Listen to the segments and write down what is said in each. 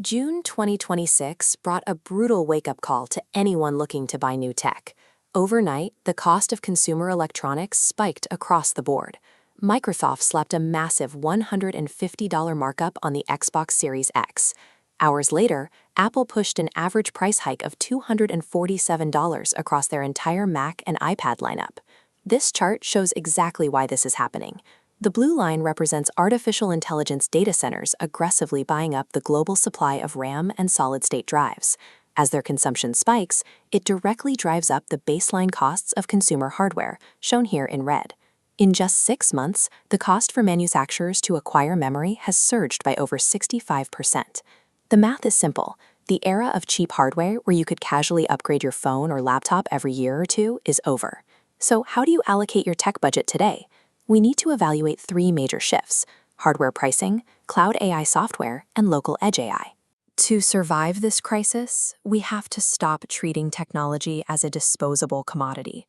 June 2026 brought a brutal wake-up call to anyone looking to buy new tech. Overnight, the cost of consumer electronics spiked across the board. Microsoft slapped a massive $150 markup on the Xbox Series X. Hours later, Apple pushed an average price hike of $247 across their entire Mac and iPad lineup. This chart shows exactly why this is happening. The blue line represents artificial intelligence data centers aggressively buying up the global supply of RAM and solid-state drives. As their consumption spikes, it directly drives up the baseline costs of consumer hardware, shown here in red. In just 6 months, the cost for manufacturers to acquire memory has surged by over 65%. The math is simple. The era of cheap hardware where you could casually upgrade your phone or laptop every year or two is over. So how do you allocate your tech budget today? We need to evaluate 3 major shifts: hardware pricing, cloud AI software, and local edge AI. To survive this crisis, we have to stop treating technology as a disposable commodity.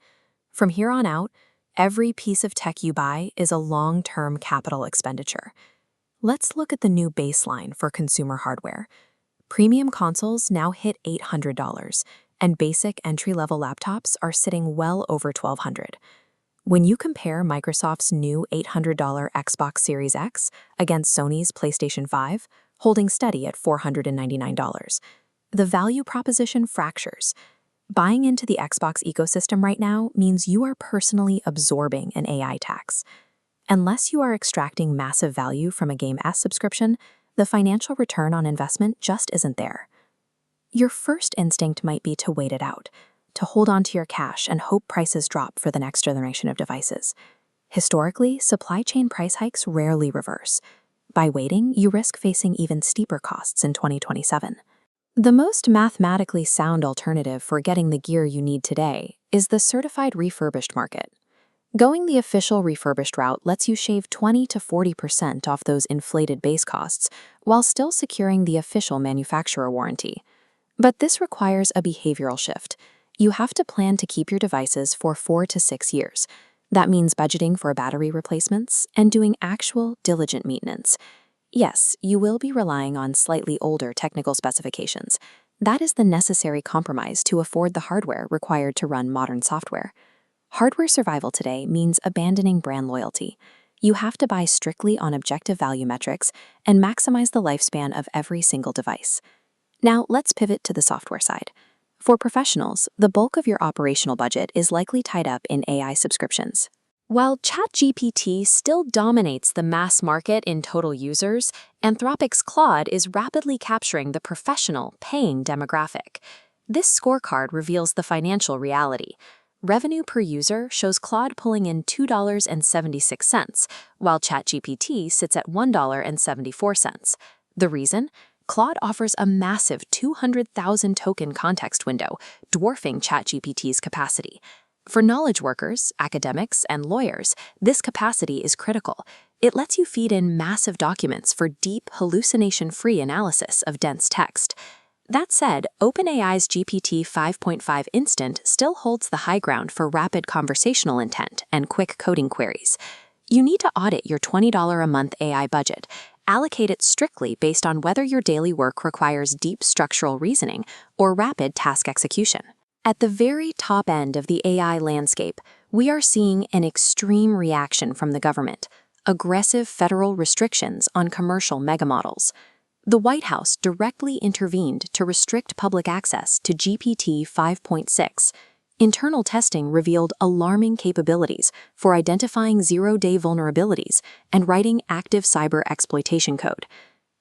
From here on out, every piece of tech you buy is a long-term capital expenditure. Let's look at the new baseline for consumer hardware. Premium consoles now hit $800, and basic entry-level laptops are sitting well over $1,200. When you compare Microsoft's new $800 Xbox Series X against Sony's PlayStation 5, holding steady at $499, the value proposition fractures. Buying into the Xbox ecosystem right now means you are personally absorbing an AI tax. Unless you are extracting massive value from a Game S subscription, the financial return on investment just isn't there. Your first instinct might be to wait it out, to hold on to your cash and hope prices drop for the next generation of devices. Historically, supply chain price hikes rarely reverse. By waiting, you risk facing even steeper costs in 2027. The most mathematically sound alternative for getting the gear you need today is the certified refurbished market. Going the official refurbished route lets you shave 20 to 40% off those inflated base costs while still securing the official manufacturer warranty. But this requires a behavioral shift. You have to plan to keep your devices for 4 to 6 years. That means budgeting for battery replacements and doing actual, diligent maintenance. Yes, you will be relying on slightly older technical specifications. That is the necessary compromise to afford the hardware required to run modern software. Hardware survival today means abandoning brand loyalty. You have to buy strictly on objective value metrics and maximize the lifespan of every single device. Now, let's pivot to the software side. For professionals, the bulk of your operational budget is likely tied up in AI subscriptions. While ChatGPT still dominates the mass market in total users, Anthropic's Claude is rapidly capturing the professional, paying demographic. This scorecard reveals the financial reality. Revenue per user shows Claude pulling in $2.76, while ChatGPT sits at $1.74. The reason? Claude offers a massive 200,000 token context window, dwarfing ChatGPT's capacity. For knowledge workers, academics, and lawyers, this capacity is critical. It lets you feed in massive documents for deep, hallucination-free analysis of dense text. That said, OpenAI's GPT-5.5 Instant still holds the high ground for rapid conversational intent and quick coding queries. You need to audit your $20 a month AI budget. Allocate it strictly based on whether your daily work requires deep structural reasoning or rapid task execution. At the very top end of the AI landscape, we are seeing an extreme reaction from the government: aggressive federal restrictions on commercial megamodels. The White House directly intervened to restrict public access to GPT-5.6. Internal testing revealed alarming capabilities for identifying zero-day vulnerabilities and writing active cyber exploitation code.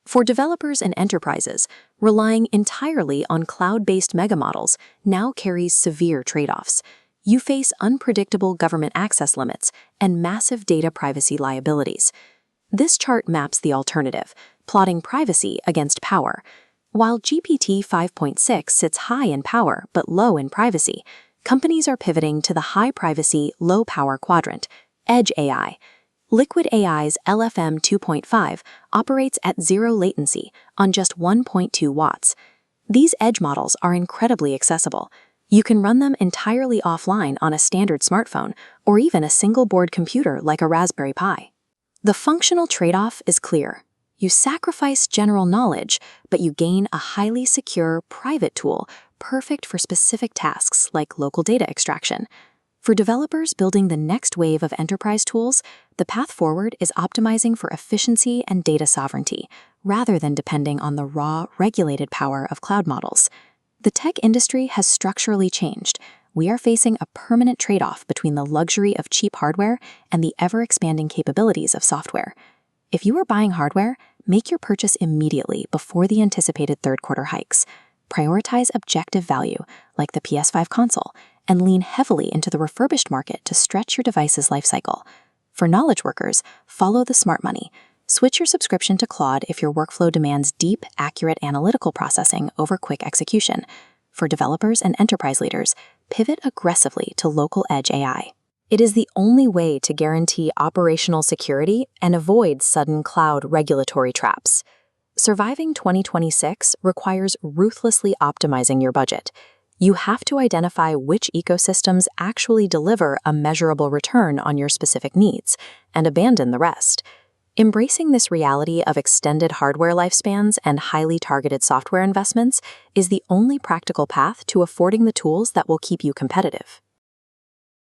For developers and enterprises, relying entirely on cloud-based megamodels now carries severe trade-offs. You face unpredictable government access limits and massive data privacy liabilities. This chart maps the alternative, plotting privacy against power. While GPT-5.6 sits high in power but low in privacy, companies are pivoting to the high-privacy, low-power quadrant, edge AI. Liquid AI's LFM 2.5 operates at zero latency on just 1.2 watts. These edge models are incredibly accessible. You can run them entirely offline on a standard smartphone or even a single-board computer like a Raspberry Pi. The functional trade-off is clear. You sacrifice general knowledge, but you gain a highly secure, private tool perfect for specific tasks like local data extraction. For developers building the next wave of enterprise tools, the path forward is optimizing for efficiency and data sovereignty, rather than depending on the raw, regulated power of cloud models. The tech industry has structurally changed. We are facing a permanent trade-off between the luxury of cheap hardware and the ever-expanding capabilities of software. If you are buying hardware, make your purchase immediately before the anticipated third-quarter hikes. Prioritize objective value, like the PS5 console, and lean heavily into the refurbished market to stretch your device's lifecycle. For knowledge workers, follow the smart money. Switch your subscription to Claude if your workflow demands deep, accurate analytical processing over quick execution. For developers and enterprise leaders, pivot aggressively to local edge AI. It is the only way to guarantee operational security and avoid sudden cloud regulatory traps. Surviving 2026 requires ruthlessly optimizing your budget. You have to identify which ecosystems actually deliver a measurable return on your specific needs, and abandon the rest. Embracing this reality of extended hardware lifespans and highly targeted software investments is the only practical path to affording the tools that will keep you competitive.